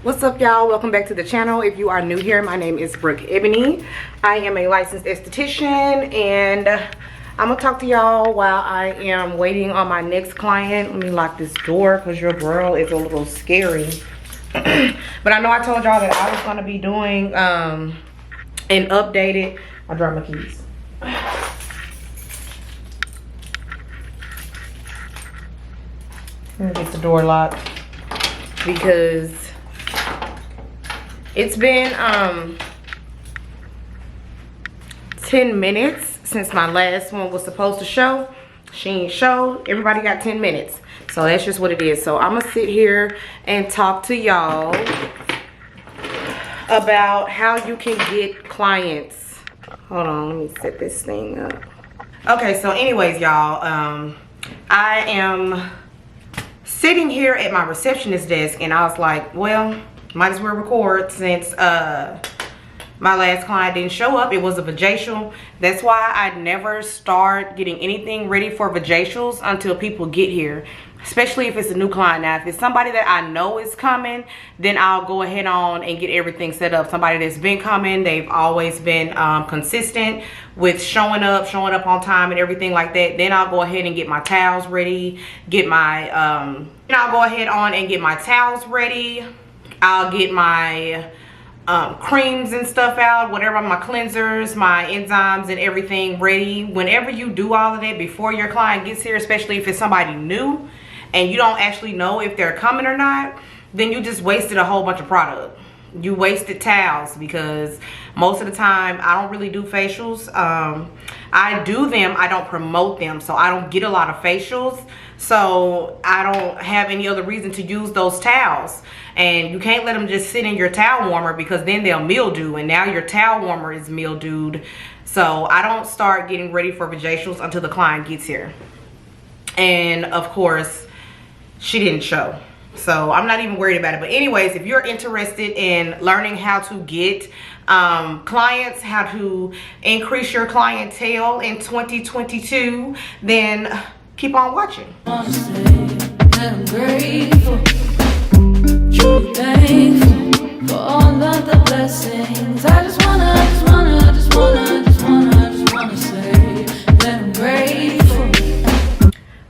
What's up, y'all? Welcome back to the channel. If you are new here, my name is BrookeEbonie. I am a licensed esthetician, and I'm gonna talk to y'all while I am waiting on my next client. Let me lock this door because your girl is a little scary. But I know I told y'all that I was gonna be doing an updated. I dropped my keys. Let me get the door locked because it's been 10 minutes since my last one was supposed to show. She ain't show. Everybody got 10 minutes. So that's just what it is. So I'm gonna sit here and talk to y'all about how you can get clients. Hold on, let me set this thing up. Okay, so anyways, y'all, I am sitting here at my receptionist desk, and I was like, well, might as well record since my last client didn't show up. It was a vajacial. That's why I never start getting anything ready for vajacials until people get here, especially if it's a new client. Now, if it's somebody that I know is coming, then I'll go ahead on and get everything set up. Somebody that's been coming, they've always been consistent with showing up on time and everything like that. Then I'll go ahead and get my towels ready, get my I'll go ahead on and get my towels ready. I'll get my creams and stuff out, whatever, my cleansers, my enzymes and everything ready. Whenever you do all of that before your client gets here, especially if it's somebody new and you don't actually know if they're coming or not, then you just wasted a whole bunch of product. You wasted towels, because most of the time I don't really do facials. I do them, I don't promote them, so I don't get a lot of facials, so I don't have any other reason to use those towels. And you can't let them just sit in your towel warmer, because then they'll mildew, and now your towel warmer is mildewed. So I don't start getting ready for vajacials until the client gets here. And of course, she didn't show, so I'm not even worried about it. But anyways, if you're interested in learning how to get clients, how to increase your clientele in 2022, then keep on watching. I'm grateful, truly thankful for all of the blessings. I just wanna say that I'm grateful.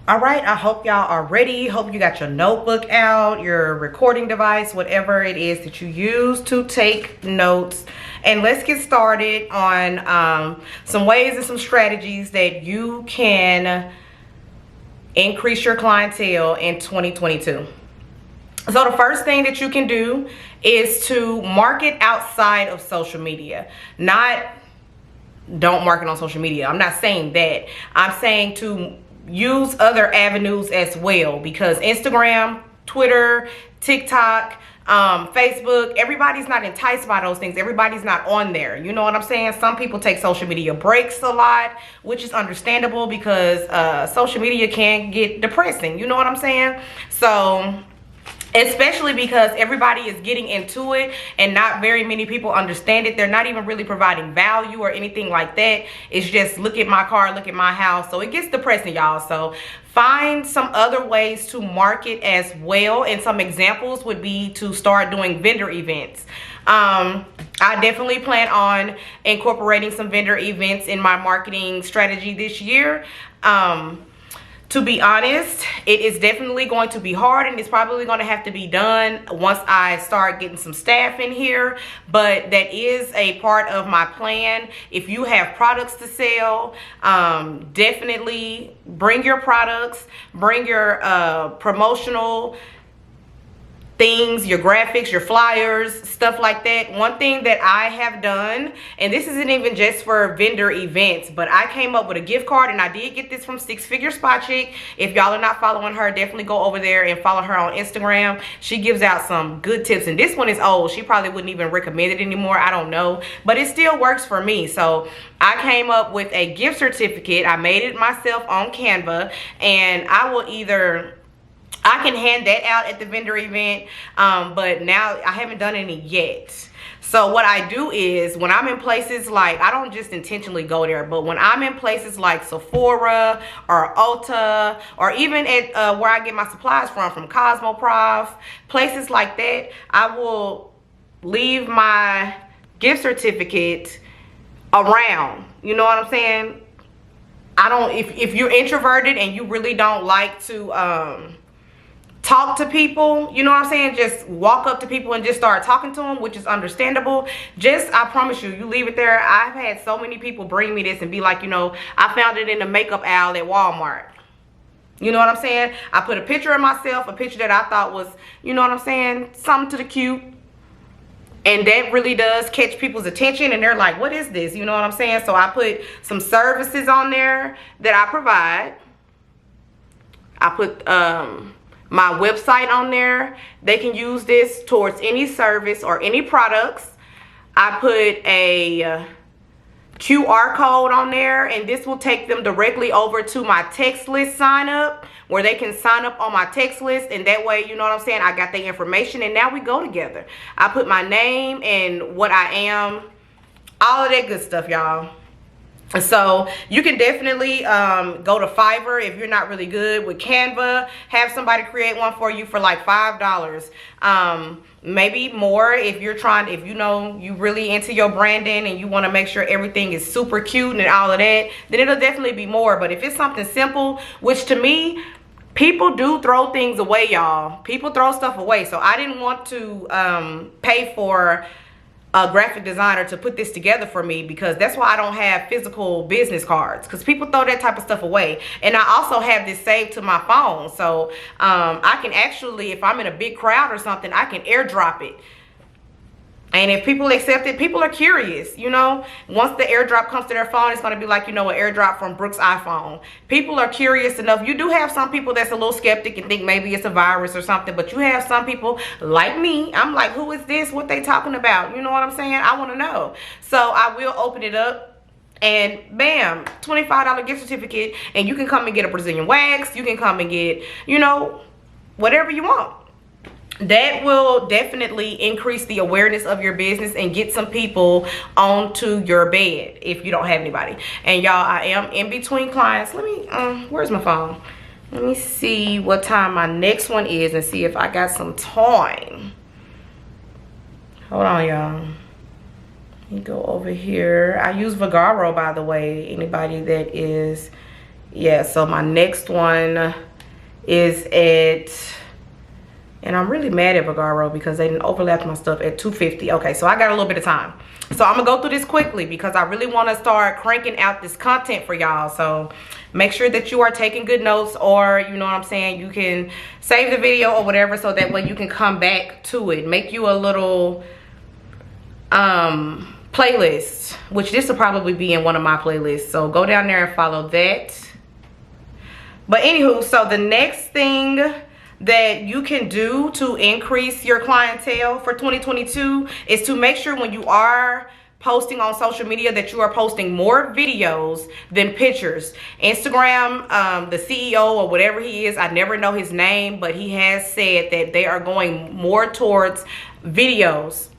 All right, I hope y'all are ready. Hope you got your notebook out, your recording device, whatever it is that you use to take notes. And let's get started on some ways and some strategies that you can increase your clientele in 2022. So the first thing that you can do is to market outside of social media. Don't market on social media. I'm not saying that. I'm saying to use other avenues as well, because Instagram, Twitter, TikTok, Facebook, everybody's not enticed by those things. Everybody's not on there. You know what I'm saying? Some people take social media breaks a lot, which is understandable, because social media can get depressing. You know what I'm saying? So, especially because everybody is getting into it and not very many people understand it. They're not even really providing value or anything like that. It's just, look at my car, look at my house. So it gets depressing, y'all. So find some other ways to market as well. And some examples would be to start doing vendor events. I definitely plan on incorporating some vendor events in my marketing strategy this year. To be honest, it is definitely going to be hard, and it's probably going to have to be done once I start getting some staff in here. But that is a part of my plan. If you have products to sell, definitely bring your products, bring your promotional things, your graphics, your flyers, stuff like that. One thing that I have done, and this isn't even just for vendor events, but I came up with a gift card, and I did get this from Six Figure Spot Chick. If y'all are not following her, definitely go over there and follow her on Instagram. She gives out some good tips, and this one is old. She probably wouldn't even recommend it anymore. I don't know, but it still works for me. So I came up with a gift certificate. I made it myself on Canva, and I I can hand that out at the vendor event, but now I haven't done any yet. So what I do is when I'm in places like, I don't just intentionally go there, but when I'm in places like Sephora or Ulta, or even at where I get my supplies from Cosmoprof, places like that, I will leave my gift certificate around. You know what I'm saying? I don't, if you're introverted and you really don't like to talk to people, you know what I'm saying, just walk up to people and just start talking to them, which is understandable. Just, I promise you, you leave it there. I've had so many people bring me this and be like, you know, I found it in the makeup aisle at Walmart. You know what I'm saying? I put a picture of myself, a picture that I thought was, you know what I'm saying, something to the cute. And that really does catch people's attention, and they're like, what is this? You know what I'm saying? So I put some services on there that I provide. I put my website on there. They can use this towards any service or any products. I put a QR code on there, and this will take them directly over to my text list sign up, where they can sign up on my text list, and that way, you know what I'm saying, I got their information, and now we go together. I put my name and what I am, all of that good stuff, y'all. So you can definitely go to Fiverr if you're not really good with Canva. Have somebody create one for you for like $5. Maybe more if you're trying, if you know you really into your branding and you want to make sure everything is super cute and all of that, then it'll definitely be more. But if it's something simple, which to me, people do throw things away, y'all. People throw stuff away. So I didn't want to pay for a graphic designer to put this together for me, because that's why I don't have physical business cards, because people throw that type of stuff away. And I also have this saved to my phone, so I can actually, if I'm in a big crowd or something, I can airdrop it. And if people accept it, people are curious, you know. Once the airdrop comes to their phone, it's going to be like, you know, an airdrop from Brooke's iPhone. People are curious enough. You do have some people that's a little skeptic and think maybe it's a virus or something. But you have some people like me. I'm like, who is this? What they talking about? You know what I'm saying? I want to know. So I will open it up. And bam, $25 gift certificate. And you can come and get a Brazilian wax. You can come and get, you know, whatever you want. That will definitely increase the awareness of your business and get some people onto your bed if you don't have anybody. And y'all, I am in between clients. Let me, where's my phone? Let me see what time my next one is and see if I got some time. Hold on, y'all. Let me go over here. I use Vagaro, by the way. Anybody that is, yeah, so my next one is at, and I'm really mad at Vagaro because they didn't overlap my stuff at $250. Okay, so I got a little bit of time. So I'm gonna go through this quickly because I really wanna start cranking out this content for y'all. So make sure that you are taking good notes, or you know what I'm saying, you can save the video or whatever, so that way you can come back to it. Make you a little playlist, which this will probably be in one of my playlists. So go down there and follow that. But anywho, so the next thing that you can do to increase your clientele for 2022 is to make sure when you are posting on social media that you are posting more videos than pictures. Instagram, the CEO or whatever he is, I never know his name, but he has said that they are going more towards videos.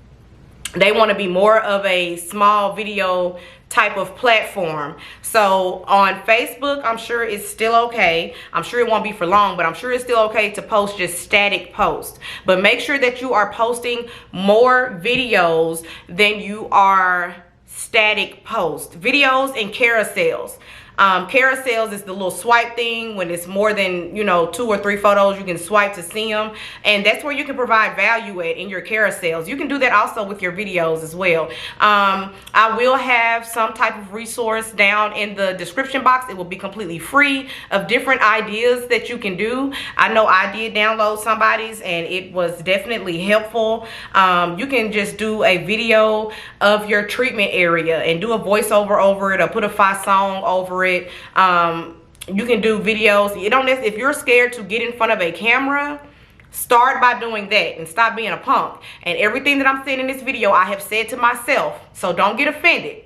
They want to be more of a small video type of platform. So on Facebook, I'm sure it's still okay. I'm sure it won't be for long, but I'm sure it's still okay to post just static posts. But make sure that you are posting more videos than you are static posts. Videos and carousels. Carousels is the little swipe thing. When it's more than, you know, 2 or 3 photos, you can swipe to see them, and that's where you can provide value at in your carousels. You can do that also with your videos as well. I will have some type of resource down in the description box. It will be completely free of different ideas that you can do. I know I did download somebody's and it was definitely helpful. You can just do a video of your treatment area and do a voiceover over it, or put a song over it. You can do videos. You don't, if you're scared to get in front of a camera, start by doing that and stop being a punk. And everything that I'm saying in this video, I have said to myself, so don't get offended.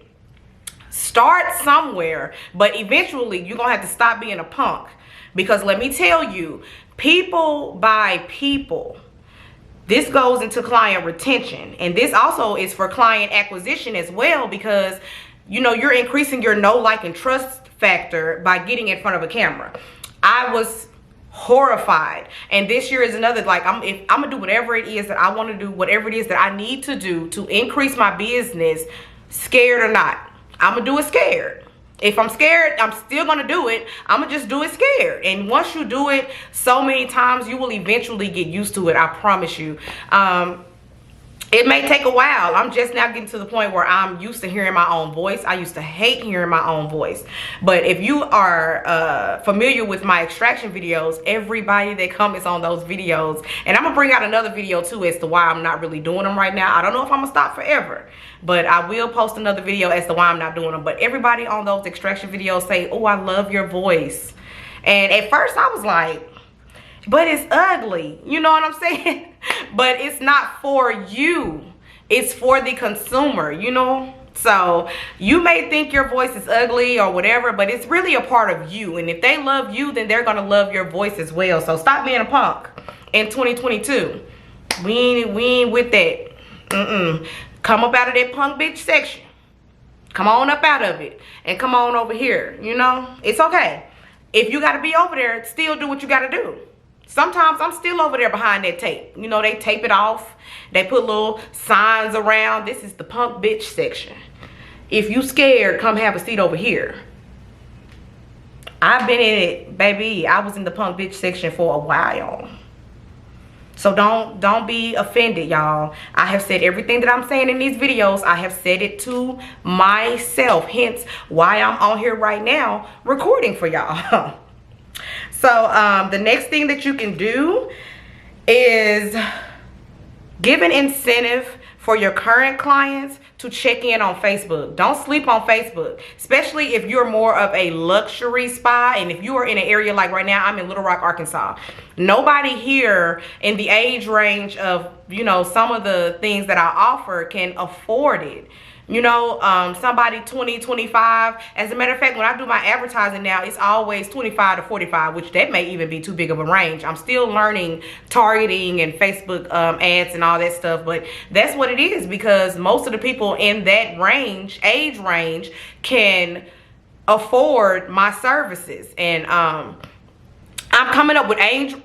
Start somewhere, but eventually you're gonna have to stop being a punk. Because let me tell you, People buy people. This goes into client retention, and this also is for client acquisition as well, because you know you're increasing your know, like, and trust factor by getting in front of a camera. I was horrified, and this year is another, like, I'm gonna do whatever it is that I want to do, whatever it is that I need to do to increase my business, scared or not. I'm gonna do it scared. If I'm scared, I'm still gonna do it. I'm gonna just do it scared. And once you do it so many times, you will eventually get used to it. I promise you. It may take a while. I'm just now getting to the point where I'm used to hearing my own voice. I used to hate hearing my own voice. But if you are familiar with my extraction videos, everybody that comments on those videos, and I'm gonna bring out another video too as to why I'm not really doing them right now. I don't know if I'm gonna stop forever, but I will post another video as to why I'm not doing them. But everybody on those extraction videos say, oh, I love your voice. And at first I was like, but it's ugly. You know what I'm saying? But it's not for you. It's for the consumer, you know? So you may think your voice is ugly or whatever, but it's really a part of you. And if they love you, then they're going to love your voice as well. So stop being a punk in 2022. We ain't with that. Come up out of that punk bitch section. Come on up out of it and come on over here. You know, it's okay. If you got to be over there, still do what you got to do. Sometimes I'm still over there behind that tape. You know, they tape it off. They put little signs around. This is the punk bitch section. If you scared, come have a seat over here. I've been in it, baby. I was in the punk bitch section for a while. So don't be offended, y'all. I have said everything that I'm saying in these videos. I have said it to myself. Hence why I'm on here right now recording for y'all. So the next thing that you can do is give an incentive for your current clients to check in on Facebook. Don't sleep on Facebook, especially if you're more of a luxury spa. And if you are in an area like right now, I'm in Little Rock, Arkansas. Nobody here in the age range of, you know, some of the things that I offer can afford it. You know, somebody 20, 25. As a matter of fact, when I do my advertising now, it's always 25 to 45, which that may even be too big of a range. I'm still learning targeting and Facebook ads and all that stuff, but that's what it is, because most of the people in that range, age range, can afford my services. And I'm coming up with age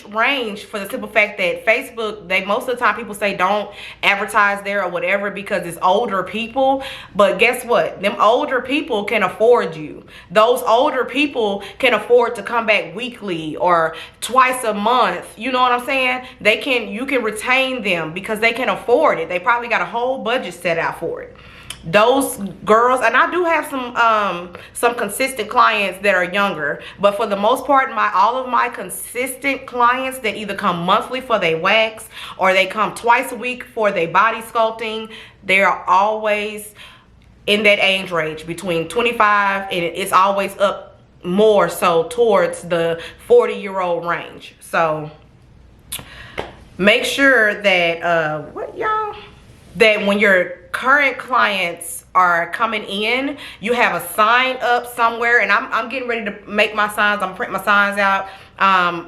range for the simple fact that Facebook, most of the time people say don't advertise there or whatever because it's older people. But guess what? Them older people can afford you. Those older people can afford to come back weekly or twice a month. You know what I'm saying? You can retain them because they can afford it. They probably got a whole budget set out for it. Those girls, and I do have some consistent clients that are younger, but for the most part, all of my consistent clients that either come monthly for their wax or they come twice a week for their body sculpting, they are always in that age range between 25 and it's always up more so towards the 40-year-old range. So make sure that that when your current clients are coming in, you have a sign up somewhere. And I'm getting ready to make my signs. I'm printing my signs out.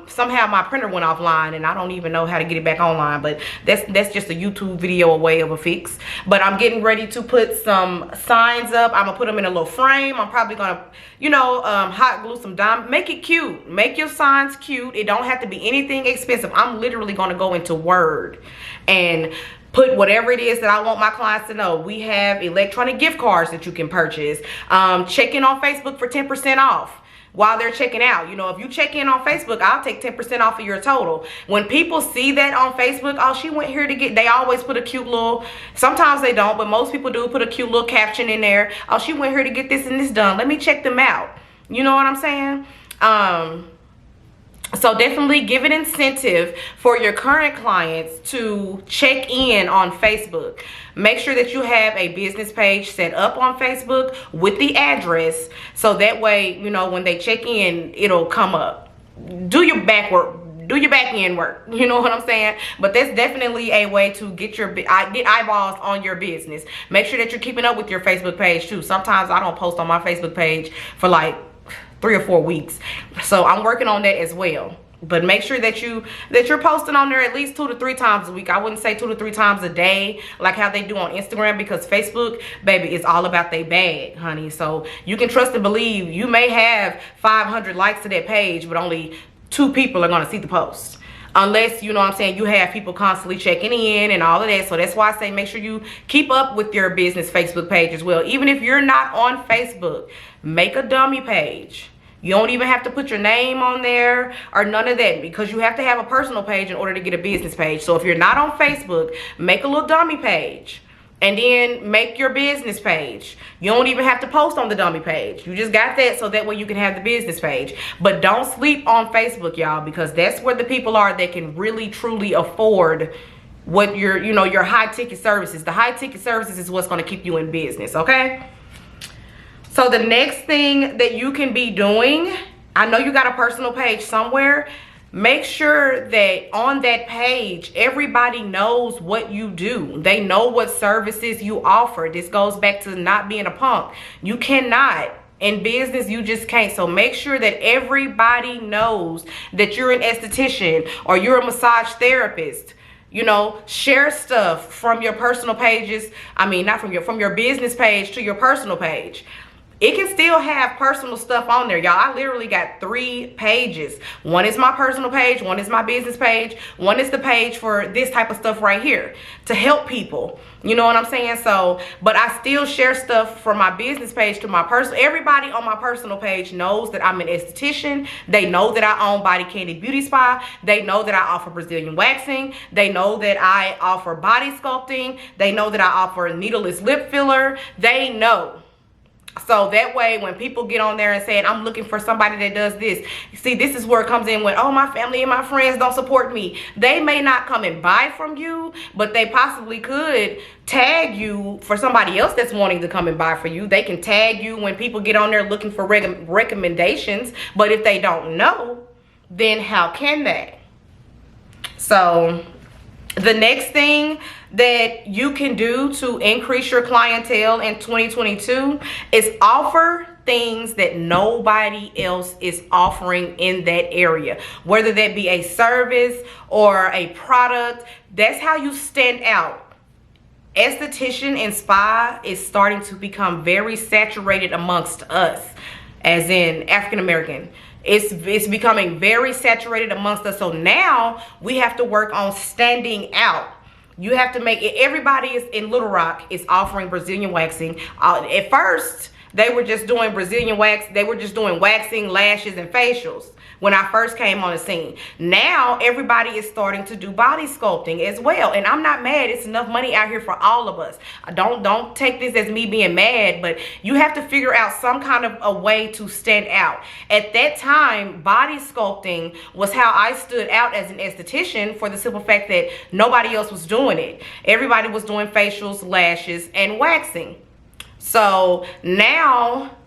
Somehow my printer went offline and I don't even know how to get it back online, but that's just a YouTube video away of a fix. But I'm getting ready to put some signs up. I'm gonna put them in a little frame. I'm probably gonna, you know, hot glue some diamonds. Make it cute. Make your signs cute. It don't have to be anything expensive. I'm literally gonna go into Word and put whatever it is that I want my clients to know. We have electronic gift cards that you can purchase. Check in on Facebook for 10% off while they're checking out. You know, if you check in on Facebook, I'll take 10% off of your total. When people see that on Facebook, oh, she went here to get, they always put a cute little, sometimes they don't, but most people do put a cute little caption in there. Oh, she went here to get this and this done. Let me check them out. You know what I'm saying? So definitely give an incentive for your current clients to check in on Facebook. Make sure that you have a business page set up on Facebook with the address, so that way, you know, when they check in, it'll come up. Do your back work. Do your back end work. You know what I'm saying? But that's definitely a way to get eyeballs on your business. Make sure that you're keeping up with your Facebook page too. Sometimes I don't post on my Facebook page for like 3 or 4 weeks. So I'm working on that as well. But make sure that you're posting on there at least 2 to 3 times a week. I wouldn't say 2 to 3 times a day like how they do on Instagram, because Facebook, baby, is all about they bag, honey. So you can trust and believe you may have 500 likes to that page, but only 2 people are going to see the post. Unless, you know what I'm saying, you have people constantly checking in and all of that. So that's why I say make sure you keep up with your business Facebook page as well. Even if you're not on Facebook, make a dummy page. You don't even have to put your name on there or none of that, because you have to have a personal page in order to get a business page. So if you're not on Facebook, make a little dummy page. And then make your business page. You don't even have to post on the dummy page. You just got that so that way you can have the business page. But don't sleep on Facebook, y'all, because that's where the people are that can really truly afford what your high ticket services. The high ticket services is what's going to keep you in business, okay? So the next thing that you can be doing, I know you got a personal page somewhere. Make sure that on that page, everybody knows what you do. They know what services you offer. This goes back to not being a punk. You cannot. In business, you just can't. So make sure that everybody knows that you're an esthetician or you're a massage therapist. You know, share stuff from your personal pages. I mean, not from your business page to your personal page. It can still have personal stuff on there, y'all. I literally got 3 pages. One is my personal page, one is my business page, one is the page for this type of stuff right here to help people. You know what I'm saying? So, but I still share stuff from my business page to my personal. Everybody on my personal page knows that I'm an esthetician. They know that I own Body Candy Beauty Spa. They know that I offer Brazilian waxing. They know that I offer body sculpting. They know that I offer needleless lip filler. They know. So that way, when people get on there and saying, I'm looking for somebody that does this. See, this is where it comes in when, oh, my family and my friends don't support me. They may not come and buy from you, but they possibly could tag you for somebody else that's wanting to come and buy for you. They can tag you when people get on there looking for recommendations. But if they don't know, then how can they? So the next thing that you can do to increase your clientele in 2022 is offer things that nobody else is offering in that area, whether that be a service or a product. That's how you stand out. Esthetician and spa is starting to become very saturated amongst us, as in African American. It's becoming very saturated amongst us. So now we have to work on standing out. You have to make it. Everybody is in Little Rock is offering Brazilian waxing. At first, they were just doing Brazilian wax. They were just doing waxing, lashes, and facials when I first came on the scene. Now, everybody is starting to do body sculpting as well. And I'm not mad. It's enough money out here for all of us. Don't take this as me being mad, but you have to figure out some kind of a way to stand out. At that time, body sculpting was how I stood out as an esthetician, for the simple fact that nobody else was doing it. Everybody was doing facials, lashes, and waxing. So now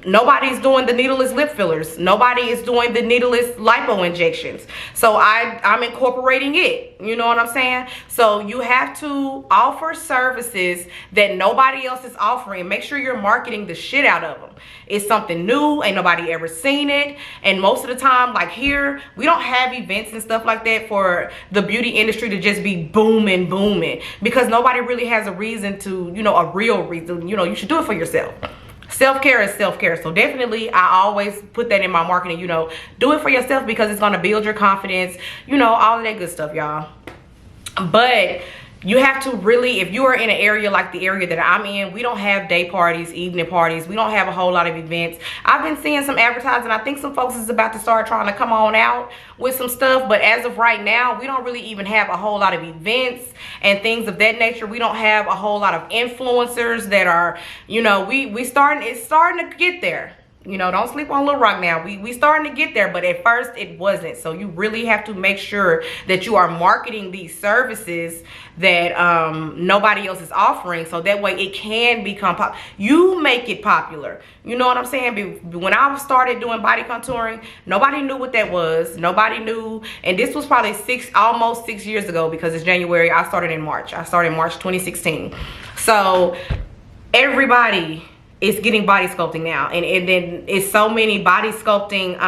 nobody's doing the needleless lip fillers. Nobody is doing the needleless lipo injections. So I'm incorporating it. You know what I'm saying? So you have to offer services that nobody else is offering. Make sure you're marketing the shit out of them. It's something new. Ain't nobody ever seen it. And most of the time, like here, we don't have events and stuff like that for the beauty industry to just be booming, because nobody really has a reason to, a real reason. You should do it for yourself. Self-care is self-care. So definitely, I always put that in my marketing, do it for yourself, because it's going to build your confidence, all of that good stuff, y'all. But you have to really, if you are in an area like the area that I'm in, we don't have day parties, evening parties. We don't have a whole lot of events. I've been seeing some advertising. I think some folks is about to start trying to come on out with some stuff. But as of right now, we don't really even have a whole lot of events and things of that nature. We don't have a whole lot of influencers that are, it's starting to get there. Don't sleep on Little Rock now. We starting to get there, but at first it wasn't. So you really have to make sure that you are marketing these services that nobody else is offering, so that way it can become popular. You make it popular. You know what I'm saying? When I started doing body contouring, nobody knew what that was. Nobody knew. And this was probably almost 6 years ago, because it's January. I started in March. I started in March 2016. So everybody is getting body sculpting now, and then it's so many body sculpting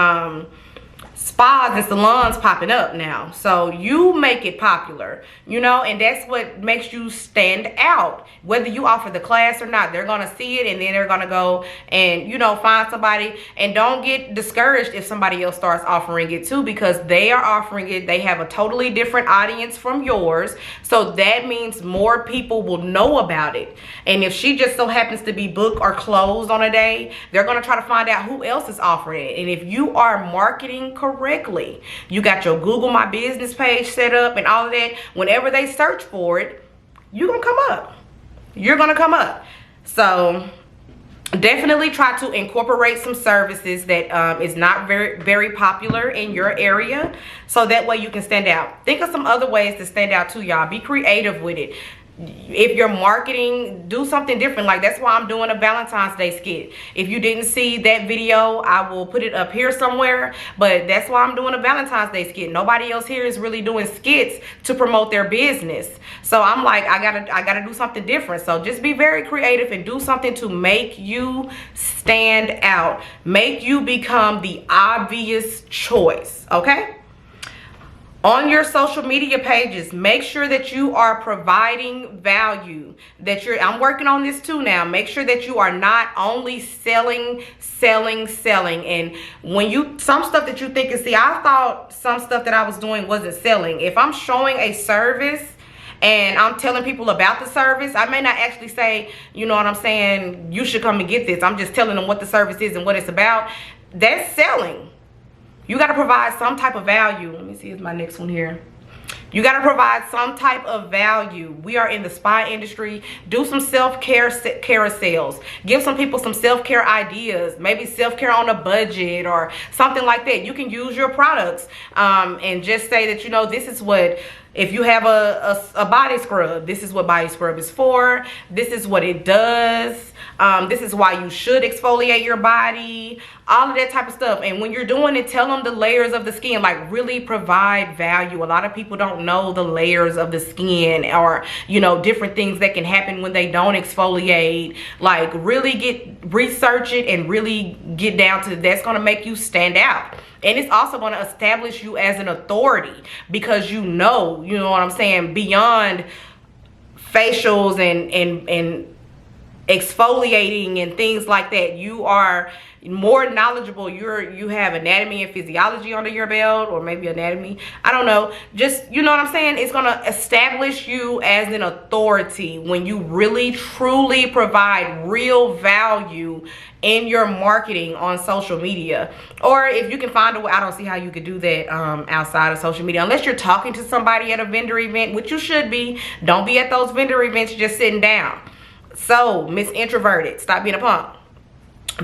spas and salons popping up now. So you make it popular, you know, and that's what makes you stand out. Whether you offer the class or not, they're gonna see it and then they're gonna go and, you know, find somebody. And don't get discouraged if somebody else starts offering it too, because they are offering it. They have a totally different audience from yours, so that means more people will know about it. And if she just so happens to be booked or closed on a day, they're gonna try to find out who else is offering it. And if you are marketing correctly, you got your Google My Business page set up and all of that, whenever they search for it, you're gonna come up. You're gonna come up. So definitely try to incorporate some services that is not very popular in your area, so that way you can stand out. Think of some other ways to stand out too, y'all. Be creative with it. If you're marketing, do something different. Like, that's why I'm doing a Valentine's Day skit. If you didn't see that video, I will put it up here somewhere, but that's why I'm doing a Valentine's Day skit. Nobody else here is really doing skits to promote their business, so I'm like, I gotta do something different. So just be very creative and do something to make you stand out, make you become the obvious choice. Okay, on your social media pages, make sure that you are providing value, that I'm working on this too now. Make sure that you are not only selling. And when some stuff that you think is, see, I thought some stuff that I was doing wasn't selling. If I'm showing a service and I'm telling people about the service, I may not actually say, you know what I'm saying, you should come and get this. I'm just telling them what the service is and what it's about. That's selling. You got to provide some type of value. Let me see, is my next one here. You got to provide some type of value. We are in the spa industry. Do some self-care carousels. Give some people some self-care ideas. Maybe self-care on a budget or something like that. You can use your products and just say that, you know, this is what, if you have a body scrub, this is what body scrub is for. This is what it does. This is why you should exfoliate your body. All of that type of stuff. And when you're doing it, tell them the layers of the skin. Like, really provide value. A lot of people don't know the layers of the skin, or, you know, different things that can happen when they don't exfoliate. Like, really research it and really get down to that's going to make you stand out. And it's also going to establish you as an authority, because you know what I'm saying, beyond facials and exfoliating and things like that. You are more knowledgeable. You have anatomy and physiology under your belt, or maybe anatomy, I don't know, just, you know what I'm saying, it's going to establish you as an authority when you really truly provide real value in your marketing on social media. Or if you can find a way, I don't see how you could do that outside of social media, unless you're talking to somebody at a vendor event, which you should be. Don't be at those vendor events just sitting down. So, Miss Introverted, stop being a punk.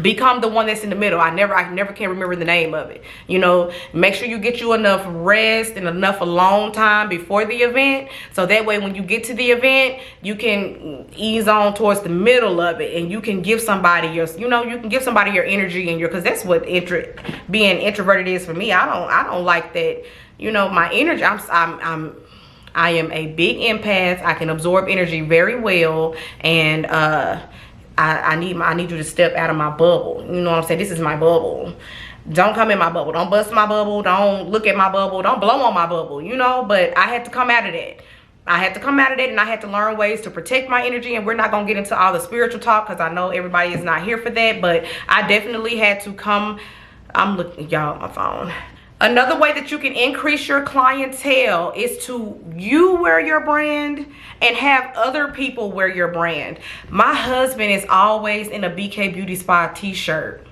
Become the one that's in the middle. I never can remember the name of it. You know, make sure you get you enough rest and enough alone time before the event, so that way when you get to the event, you can ease on towards the middle of it, and you can give somebody your, you know, you can give somebody your energy and your, because that's what being introverted is for me. I don't like that, you know, my energy. I am a big empath. I can absorb energy very well, and I need you to step out of my bubble. You know what I'm saying? This is my bubble. Don't come in my bubble. Don't bust my bubble. Don't look at my bubble. Don't blow on my bubble, you know? But I had to come out of that. I had to come out of that, and I had to learn ways to protect my energy. And we're not going to get into all the spiritual talk, because I know everybody is not here for that. But I definitely had to come. I'm looking, y'all, my phone. Another way that you can increase your clientele is to you wear your brand and have other people wear your brand. My husband is always in a BK Beauty Spa t-shirt.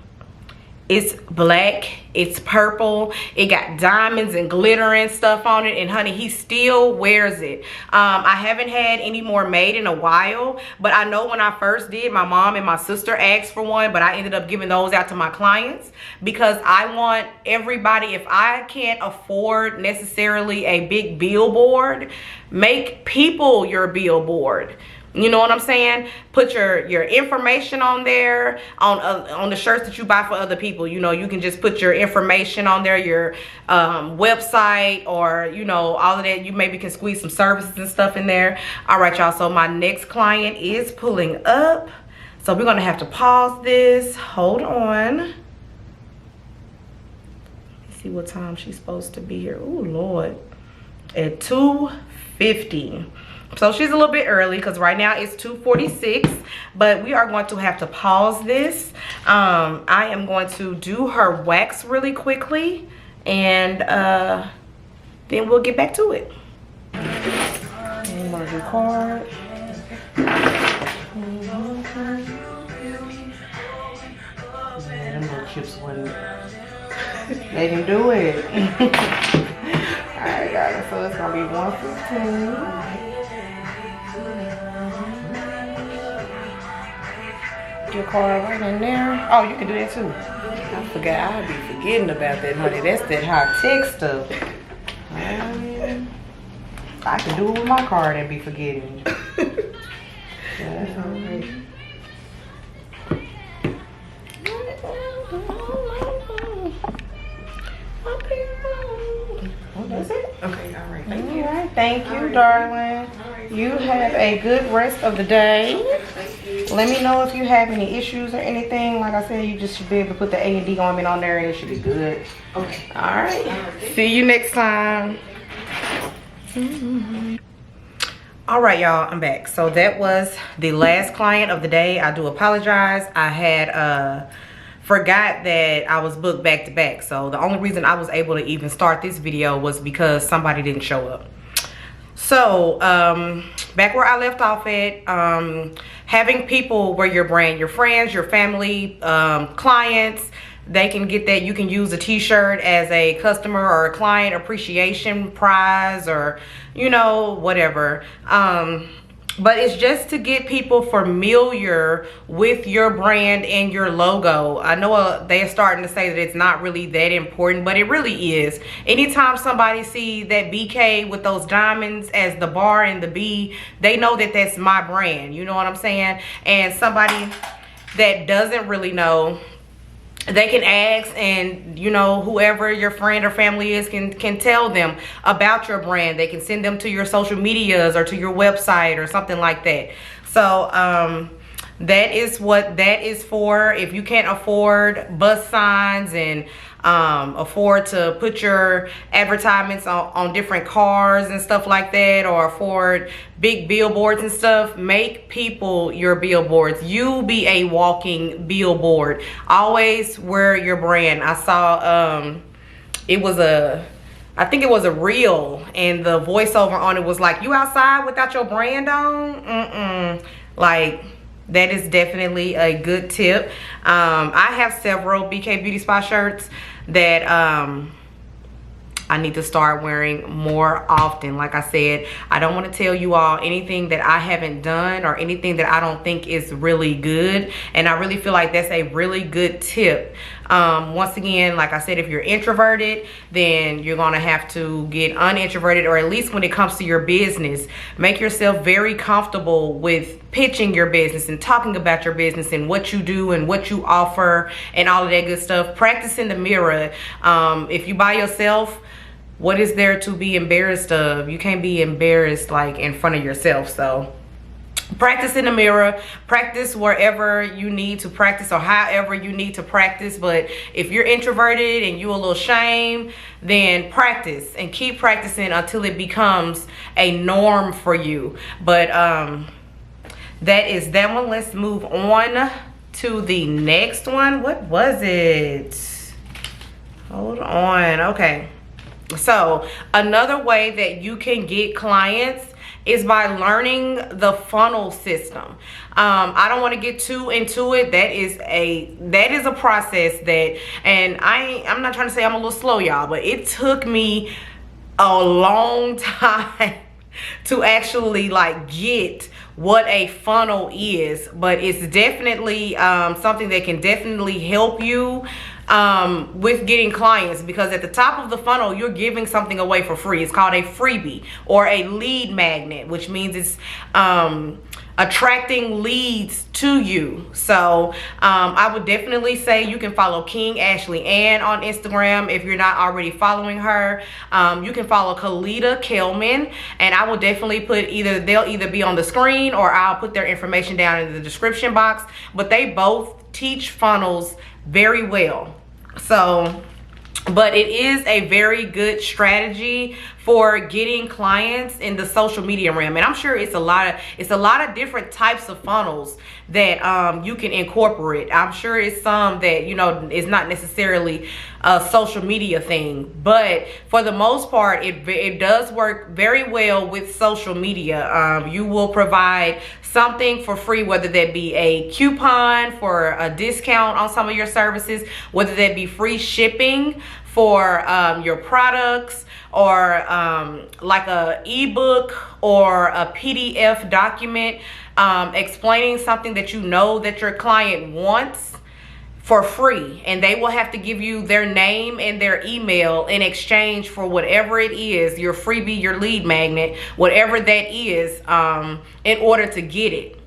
It's black, it's purple, it got diamonds and glitter and stuff on it, and honey, he still wears it. I haven't had any more made in a while, but I know when I first did, my mom and my sister asked for one, but I ended up giving those out to my clients, because I want everybody, if I can't afford necessarily a big billboard, make people your billboard. You know what I'm saying? Put your information on there, on the shirts that you buy for other people. You know, you can just put your information on there, your website, or, you know, all of that. You maybe can squeeze some services and stuff in there. All right, y'all. So my next client is pulling up. So we're going to have to pause this. Hold on. Let's see what time she's supposed to be here. Oh Lord, at 2:50. So she's a little bit early because right now it's 2:46, but we are going to have to pause this. I am going to do her wax really quickly, and then we'll get back to it. Merger card. Them little chips wouldn't let him do it. Alright guys, so it's gonna be 115. Your card right in there. Oh, you can do that too. I forgot. I'd be forgetting about that, honey. That's that high tech stuff. I can do it with my card and be forgetting. That's it? Okay, all right. Thank you. All right, thank you, darling. You have a good rest of the day. Let me know if you have any issues or anything. Like I said, you just should be able to put the A&D ointment on there and it should be good. Okay. All right. See you next time. All right, y'all, I'm back. So that was the last client of the day. I do apologize. I had forgot that I was booked back to back. So the only reason I was able to even start this video was because somebody didn't show up. So back where I left off at, having people wear your brand, your friends, your family, clients, they can get that. You can use a t-shirt as a customer or a client appreciation prize, or you know, whatever. But it's just to get people familiar with your brand and your logo. I know they're starting to say that it's not really that important, but it really is. Anytime somebody sees that BK with those diamonds as the bar and the B, they know that that's my brand. You know what I'm saying? And somebody that doesn't really know, they can ask, and you know, whoever your friend or family is can tell them about your brand. They can send them to your social medias or to your website or something like that. So that is what that is for. If you can't afford bus signs and afford to put your advertisements on different cars and stuff like that, or afford big billboards and stuff, make people your billboards. You be a walking billboard. Always wear your brand. I saw I think it was a reel, and the voiceover on it was like, you outside without your brand on? Like, that is definitely a good tip. I have several BK Beauty Spa shirts that I need to start wearing more often. Like I said, I don't want to tell you all anything that I haven't done or anything that I don't think is really good. And I really feel like that's a really good tip. Once again, like I said, if you're introverted, then you're going to have to get unintroverted, or at least when it comes to your business, make yourself very comfortable with pitching your business and talking about your business and what you do and what you offer and all of that good stuff. Practice in the mirror. If you by yourself, what is there to be embarrassed of? You can't be embarrassed like in front of yourself. So practice in the mirror, practice wherever you need to practice or however you need to practice. But if you're introverted and you're a little ashamed, then practice and keep practicing until it becomes a norm for you. But that is that one. Let's move on to the next one. What was it? Hold on. Okay. So another way that you can get clients is by learning the funnel system. I don't want to get too into it. That is a process that, and I'm not trying to say I'm a little slow, y'all, but it took me a long time to actually like get what a funnel is. But it's definitely something that can definitely help you with getting clients, because at the top of the funnel you're giving something away for free. It's called a freebie or a lead magnet, which means it's attracting leads to you. So I would definitely say you can follow King Ashley Ann on Instagram if you're not already following her. You can follow Kalita Kelman, and I will definitely put they'll either be on the screen or I'll put their information down in the description box. But they both teach funnels very well. So But it is a very good strategy for getting clients in the social media realm. And I'm sure it's a lot of different types of funnels that you can incorporate. I'm sure it's some that, you know, is not necessarily a social media thing, but for the most part, it does work very well with social media. You will provide something for free, whether that be a coupon for a discount on some of your services, whether that be free shipping for your products, or like a ebook or a PDF document explaining something that you know that your client wants for free, and they will have to give you their name and their email in exchange for whatever it is, your freebie, your lead magnet, whatever that is, in order to get it.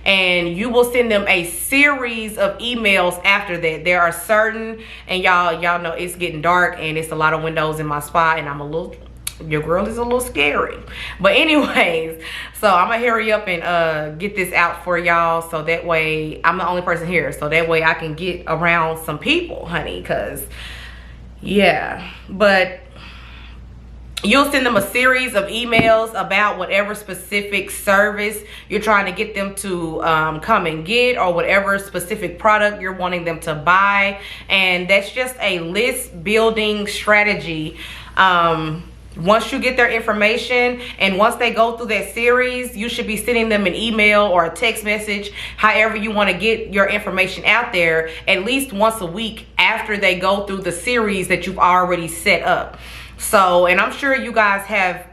And you will send them a series of emails after that. There are certain, and y'all know it's getting dark and it's a lot of windows in my spot, and your girl is a little scary. But anyways, so I'm gonna hurry up and get this out for y'all, so that way I'm the only person here, so that way I can get around some people, honey, because yeah. But you'll send them a series of emails about whatever specific service you're trying to get them to come and get, or whatever specific product you're wanting them to buy. And that's just a list building strategy. Once you get their information and once they go through that series, you should be sending them an email or a text message, however you want to get your information out there, at least once a week after they go through the series that you've already set up. So, and I'm sure you guys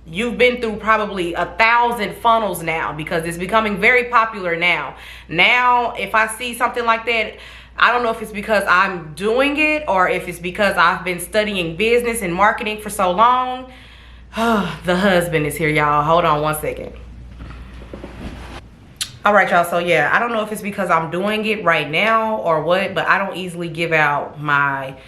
you've been through probably 1,000 funnels now, because it's becoming very popular now. Now, if I see something like that, I don't know if it's because I'm doing it or if it's because I've been studying business and marketing for so long. The husband is here, y'all. Hold on one second. All right, y'all. So yeah, I don't know if it's because I'm doing it right now or what, but I don't easily give out my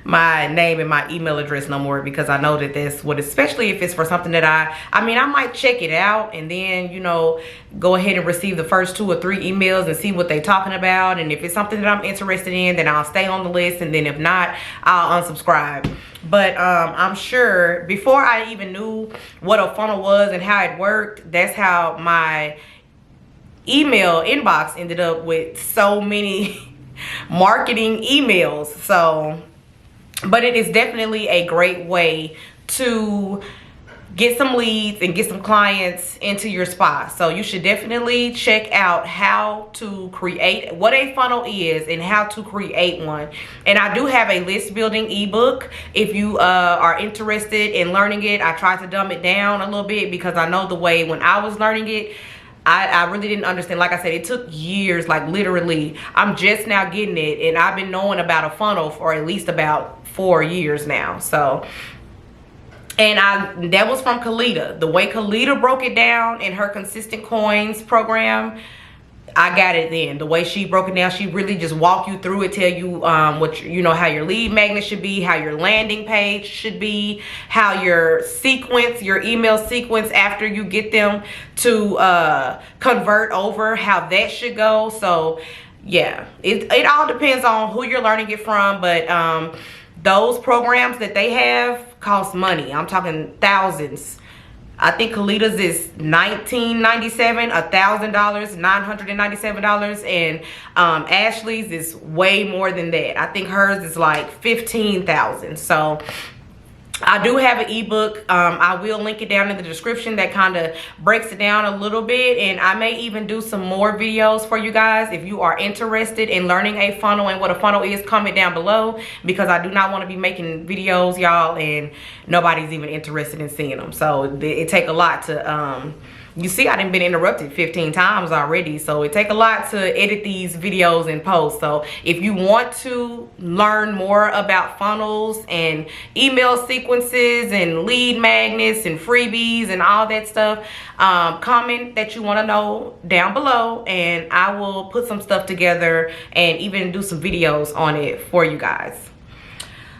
my name and my email address no more, because I know that that's what, especially if it's for something that I mean, I might check it out and then, you know, go ahead and receive the first 2 or 3 emails and see what they're talking about, and if it's something that I'm interested in, then I'll stay on the list, and then if not, I'll unsubscribe. But I'm sure before I even knew what a funnel was and how it worked, that's how my email inbox ended up with so many marketing emails. So, but it is definitely a great way to get some leads and get some clients into your spot. So you should definitely check out how to create, what a funnel is and how to create one. And I do have a list building ebook if you are interested in learning it. I tried to dumb it down a little bit because I know the way when I was learning it, I really didn't understand. Like I said, it took years, like literally. I'm just now getting it, and I've been knowing about a funnel for at least about 4 years now. So, and that was from Kalita. The way Kalita broke it down in her Consistent Coins program, I got it then. The way she broke it down, she really just walk you through it, tell you what you know, how your lead magnet should be, how your landing page should be, how your sequence, your email sequence after you get them to convert over, how that should go. So yeah, it all depends on who you're learning it from, but those programs that they have cost money. I'm talking thousands. I think Kalita's is $19.97, $1,000, $997, and Ashley's is way more than that. I think hers is like $15,000. So I do have an ebook. I will link it down in the description that kind of breaks it down a little bit, and I may even do some more videos for you guys. If you are interested in learning a funnel and what a funnel is, comment down below, because I do not want to be making videos, y'all, and nobody's even interested in seeing them. So it take a lot to you see, I done been interrupted 15 times already, so it take a lot to edit these videos and post. So if you want to learn more about funnels and email sequences and lead magnets and freebies and all that stuff, comment that you want to know down below, and I will put some stuff together and even do some videos on it for you guys.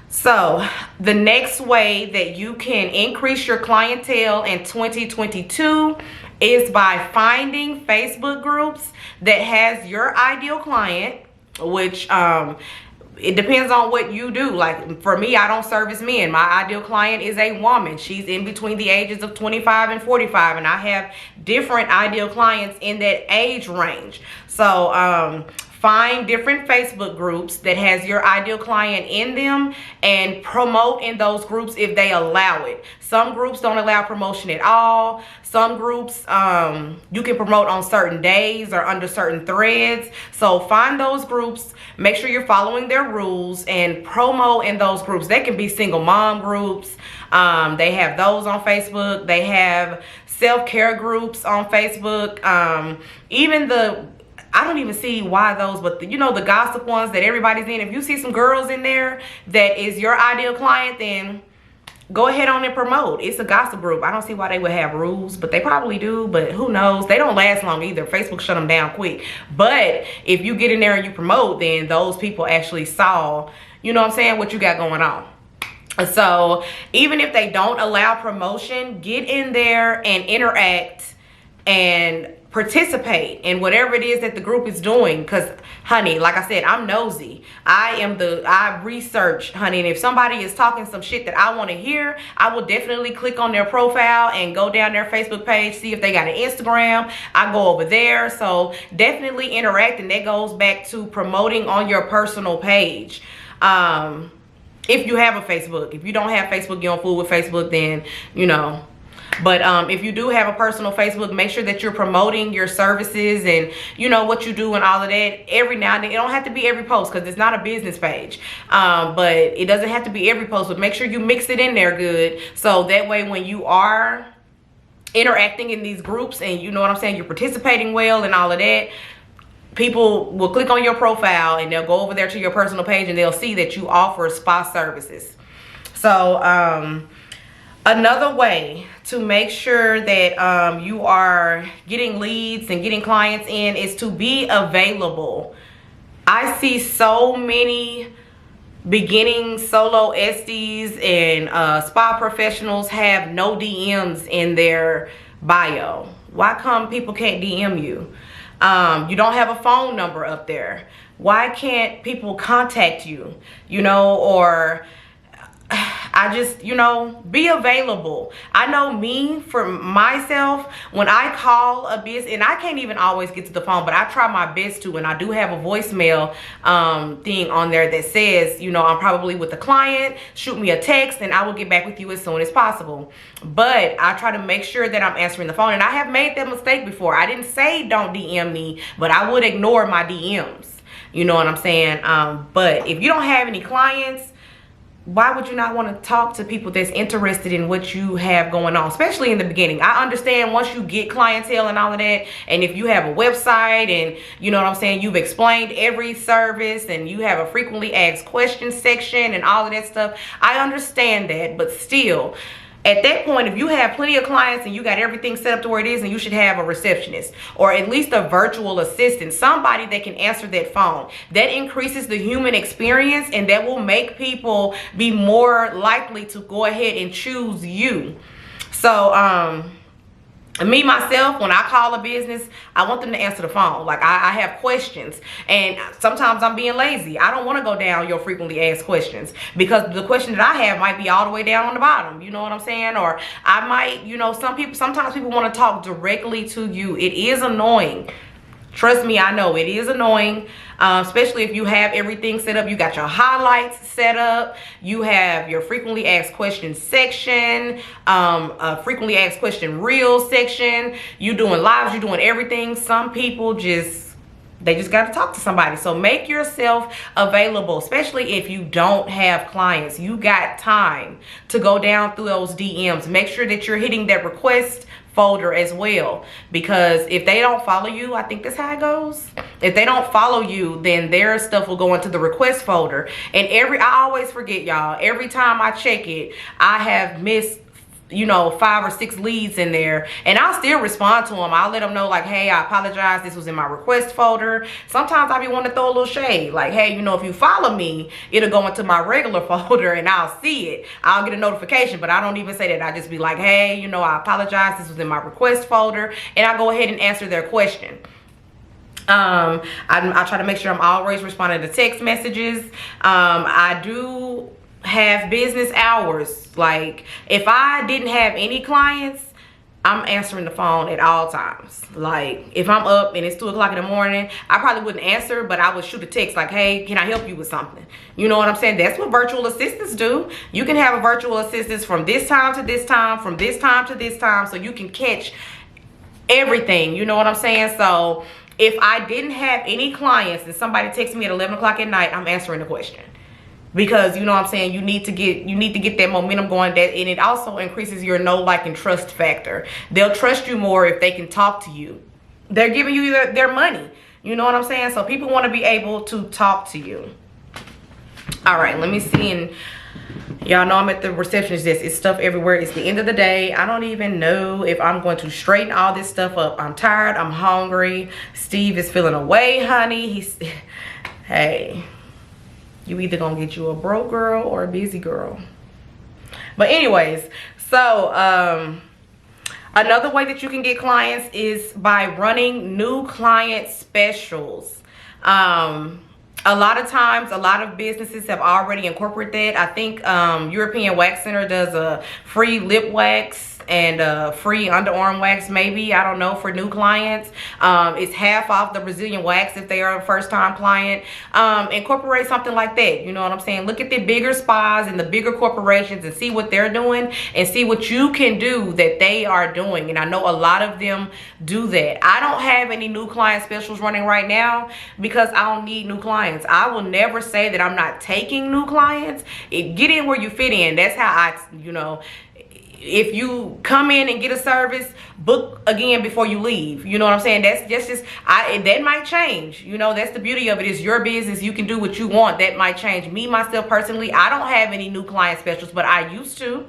So the next way that you can increase your clientele in 2022 is by finding Facebook groups that has your ideal client, which it depends on what you do. Like for me, I don't service men. My ideal client is a woman. She's in between the ages of 25 and 45, and I have different ideal clients in that age range. So find different Facebook groups that has your ideal client in them and promote in those groups if they allow it. Some groups don't allow promotion at all. Some groups you can promote on certain days or under certain threads. So find those groups, make sure you're following their rules, and promo in those groups. They can be single mom groups. They have those on Facebook. They have self-care groups on Facebook. I don't even see why those, but you know, the gossip ones that everybody's in. If you see some girls in there that is your ideal client, then go ahead on and promote. It's a gossip group. I don't see why they would have rules, but they probably do, but who knows? They don't last long either. Facebook shut them down quick. But if you get in there and you promote, then those people actually saw, you know what I'm saying, what you got going on. So even if they don't allow promotion, get in there and interact and participate in whatever it is that the group is doing. Because honey, like I said, I'm nosy. I research, honey, and if somebody is talking some shit that I want to hear, I will definitely click on their profile and go down their Facebook page, see if they got an Instagram. I go over there. So definitely interact, and that goes back to promoting on your personal page. If you have a Facebook. If you don't have Facebook, you don't fool with Facebook, then you know. But if you do have a personal Facebook, make sure that you're promoting your services and you know what you do and all of that every now and then. It don't have to be every post because it's not a business page. But it doesn't have to be every post, but make sure you mix it in there good. So that way when you are interacting in these groups and you know what I'm saying, you're participating well and all of that, people will click on your profile and they'll go over there to your personal page and they'll see that you offer spa services. So another way to make sure that you are getting leads and getting clients in is to be available. I see so many beginning solo esties and spa professionals have no DMs in their bio. Why come people can't DM you? You don't have a phone number up there. Why can't people contact you? You know, or I just, you know, be available. I know me, for myself, when I call a business, and I can't even always get to the phone, but I try my best to, and I do have a voicemail thing on there that says, you know, I'm probably with a client, shoot me a text, and I will get back with you as soon as possible. But I try to make sure that I'm answering the phone, and I have made that mistake before. I didn't say don't DM me, but I would ignore my DMs. You know what I'm saying? But if you don't have any clients, why would you not want to talk to people that's interested in what you have going on, especially in the beginning? I understand once you get clientele and all of that, and if you have a website and you know what I'm saying, you've explained every service and you have a frequently asked questions section and all of that stuff, I understand that. But still, at that point, if you have plenty of clients and you got everything set up to where it is, and you should have a receptionist or at least a virtual assistant, somebody that can answer that phone. That increases the human experience, and that will make people be more likely to go ahead and choose you. So me, myself, when I call a business, I want them to answer the phone. Like, I have questions, and sometimes I'm being lazy. I don't want to go down your frequently asked questions because the question that I have might be all the way down on the bottom. You know what I'm saying? Or I might, you know, sometimes people want to talk directly to you. It is annoying. Trust me, I know it is annoying, especially if you have everything set up. You got your highlights set up. You have your frequently asked questions section, a frequently asked question reel section. You doing lives, you doing everything. Some people they just got to talk to somebody. So make yourself available, especially if you don't have clients. You got time to go down through those DMs. Make sure that you're hitting that request folder as well, because if they don't follow you, I think that's how it goes. If they don't follow you, then their stuff will go into the request folder. And I always forget, y'all, every time I check it, I have missed, you know, 5 or 6 leads in there, and I'll still respond to them. I'll let them know, like, hey, I apologize, this was in my request folder. Sometimes I'll be wanting to throw a little shade, like, hey, you know, if you follow me, it'll go into my regular folder and I'll see it. I'll get a notification, but I don't even say that. I just be like, hey, you know, I apologize, this was in my request folder, and I go ahead and answer their question. I try to make sure I'm always responding to text messages. I do have business hours. Like, if I didn't have any clients, I'm answering the phone at all times. Like, if I'm up and it's 2 o'clock in the morning, I probably wouldn't answer, but I would shoot a text like, hey, can I help you with something? You know what I'm saying? That's what virtual assistants do. You can have a virtual assistant from this time to this time, from this time to this time, so you can catch everything. You know what I'm saying? So if I didn't have any clients and somebody texts me at 11 o'clock at night, I'm answering the question. Because, you know what I'm saying, you need to get that momentum going, and it also increases your know, like, and trust factor. They'll trust you more if they can talk to you. They're giving you their money. You know what I'm saying? So people want to be able to talk to you. All right, let me see. And y'all know I'm at the receptionist desk. It's stuff everywhere. It's the end of the day. I don't even know if I'm going to straighten all this stuff up. I'm tired. I'm hungry. Steve is feeling away, honey. Hey, you either gonna get you a broke girl or a busy girl. But anyways, so another way that you can get clients is by running new client specials. A lot of times, a lot of businesses have already incorporated that. I think European Wax Center does a free lip wax and free underarm wax, maybe, I don't know, for new clients. It's half off the Brazilian wax if they are a first-time client. Incorporate something like that. You know what I'm saying? Look at the bigger spas and the bigger corporations and see what they're doing and see what you can do that they are doing. And I know a lot of them do that. I don't have any new client specials running right now because I don't need new clients. I will never say that I'm not taking new clients. Get in where you fit in. That's how you know, if you come in and get a service, book again before you leave. You know what I'm saying? That's just that might change. You know, that's the beauty of it. It's your business. You can do what you want. That might change. Me, myself, personally, I don't have any new client specials, but I used to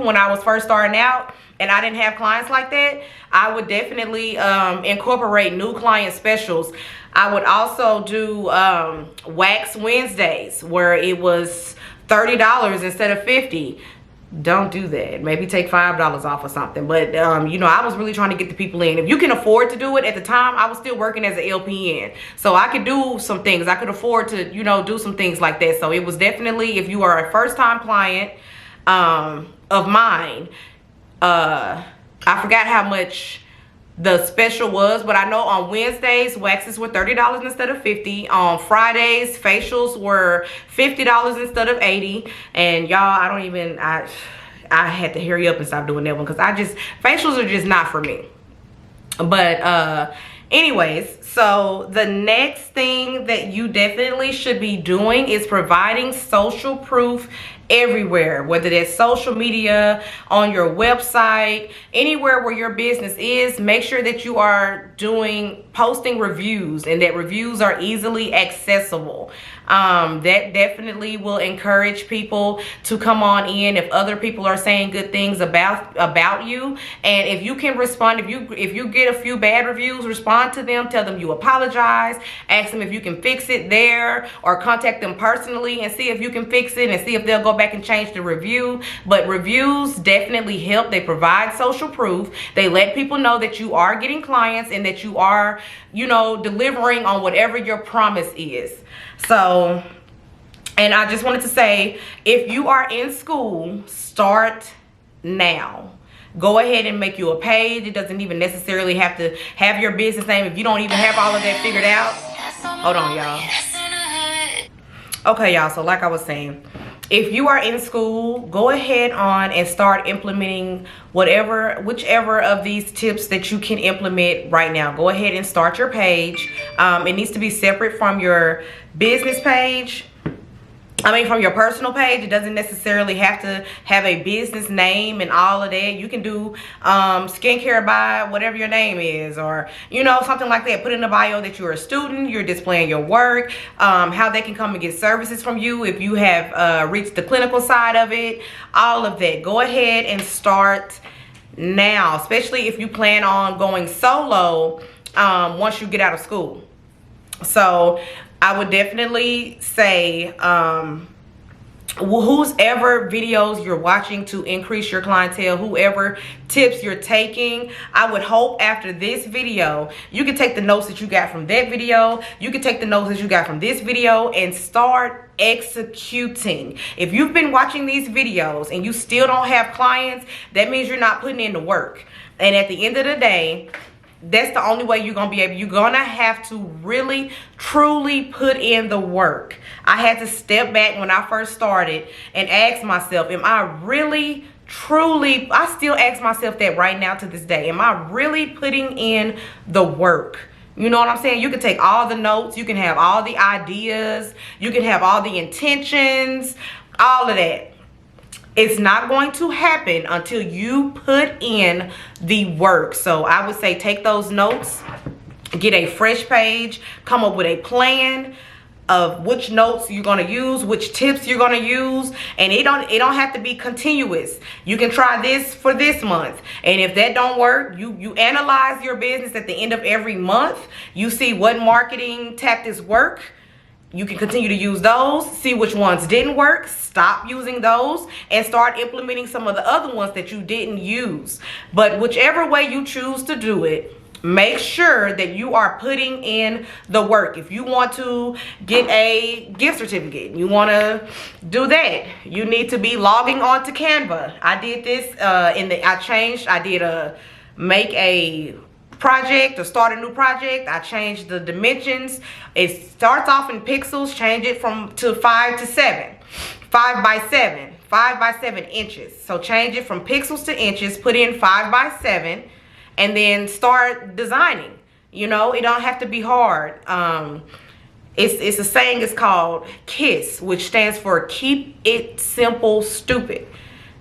when I was first starting out and I didn't have clients like that. I would definitely incorporate new client specials. I would also do Wax Wednesdays where it was $30 instead of $50. Don't do that. Maybe take $5 off or something. But you know, I was really trying to get the people in. If you can afford to do it, at the time I was still working as an LPN, so I could do some things. I could afford to, you know, do some things like that. So it was definitely, if you are a first-time client of mine, I forgot how much the special was, but I know on Wednesdays waxes were $30 instead of $50. On Fridays, facials were $50 instead of $80. And y'all, I had to hurry up and stop doing that one because facials are just not for me. But anyways, so the next thing that you definitely should be doing is providing social proof everywhere, whether that's social media, on your website, anywhere where your business is. Make sure that you are posting reviews and that reviews are easily accessible. That definitely will encourage people to come on in if other people are saying good things about you. And if you can respond, if you get a few bad reviews, respond to them, tell them you apologize, ask them if you can fix it there, or contact them personally and see if you can fix it and see if they'll go back and change the review. But reviews definitely help. They provide social proof. They let people know that you are getting clients and that you are, you know, delivering on whatever your promise is. So, and I just wanted to say, if you are in school, start now. Go ahead and make you a page. It doesn't even necessarily have to have your business name if you don't even have all of that figured out. Hold on, y'all. Okay, y'all, so like I was saying, if you are in school, go ahead on and start implementing whichever of these tips that you can implement right now. Go ahead and start your page. It needs to be separate from your business page. From your personal page. It doesn't necessarily have to have a business name and all of that. You can do skincare by whatever your name is, or, you know, something like that. Put in the bio that you're a student, you're displaying your work, how they can come and get services from you if you have reached the clinical side of it, all of that. Go ahead and start now, especially if you plan on going solo once you get out of school. So I would definitely say whoever videos you're watching to increase your clientele, whoever tips you're taking, I would hope after this video you can take the notes that you got from that video, you can take the notes that you got from this video, and start executing. If you've been watching these videos and you still don't have clients, that means you're not putting in the work. And at the end of the day, that's the only way you're gonna be able, you're gonna have to really truly put in the work. I had to step back when I first started and ask myself, am I really truly, I still ask myself that right now to this day, am I really putting in the work? You know what I'm saying? You can take all the notes, you can have all the ideas, you can have all the intentions, all of that. It's not going to happen until you put in the work. So I would say take those notes, get a fresh page, come up with a plan of which notes you're going to use, which tips you're going to use, and it don't have to be continuous. You can try this for this month, and if that don't work, you analyze your business at the end of every month. You see what marketing tactics work. You can continue to use those, see which ones didn't work, stop using those, and start implementing some of the other ones that you didn't use. But whichever way you choose to do it, make sure that you are putting in the work. If you want to get a gift certificate, you want to do that, you need to be logging on to Canva. I did this I did make a project or start a new project. I changed the dimensions. It starts off in pixels, change it to 5 to 7, 5 by 7, 5 by 7 inches. So change it from pixels to inches, put in 5 by 7, and then start designing. You know, it don't have to be hard. It's a saying, it's called KISS, which stands for keep it simple, stupid.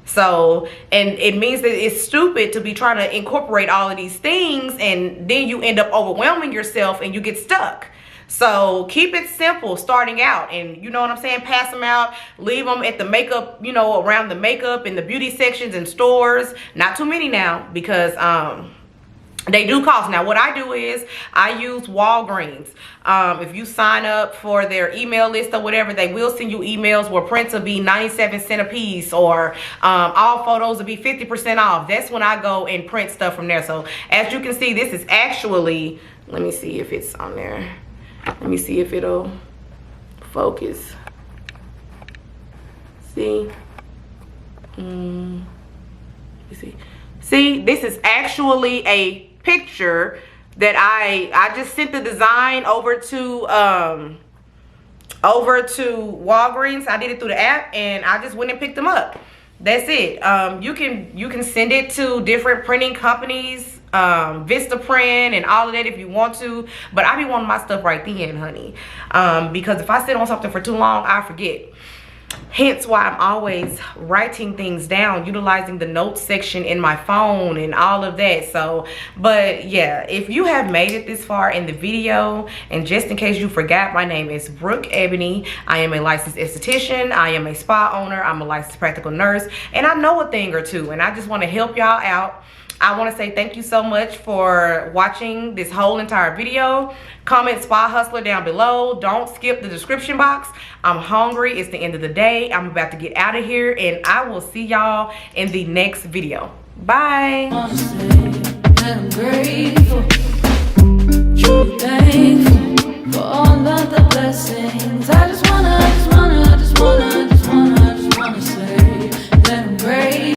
So, and it means that it's stupid to be trying to incorporate all of these things, and then you end up overwhelming yourself and you get stuck. So keep it simple starting out, and you know what I'm saying, pass them out, leave them at the makeup, you know, around the makeup and the beauty sections in stores. Not too many now, because they do cost. Now what I do is I use Walgreens. If you sign up for their email list or whatever, they will send you emails where prints will be 97 cents a piece, or all photos will be 50% off. That's when I go and print stuff from there. So as you can see, this is actually, let me see if it's on there. Let me see if it'll focus. See? Let me see. See, this is actually a picture that I just sent the design over to Walgreens. I did it through the app, and I just went and picked them up. That's it. You can send it to different printing companies, Vistaprint and all of that if you want to, but I be wanting my stuff right then, honey, because if I sit on something for too long, I forget. Hence why I'm always writing things down, utilizing the notes section in my phone and all of that. So, but yeah, if you have made it this far in the video, and just in case you forgot, my name is BrookeEbonie. I am a licensed esthetician. I am a spa owner. I'm a licensed practical nurse, and I know a thing or two, and I just want to help y'all out. I want to say thank you so much for watching this whole entire video. Comment Spa Hustler down below. Don't skip the description box. I'm hungry. It's the end of the day. I'm about to get out of here, and I will see y'all in the next video. Bye. I'm grateful, truly thankful for all of the blessings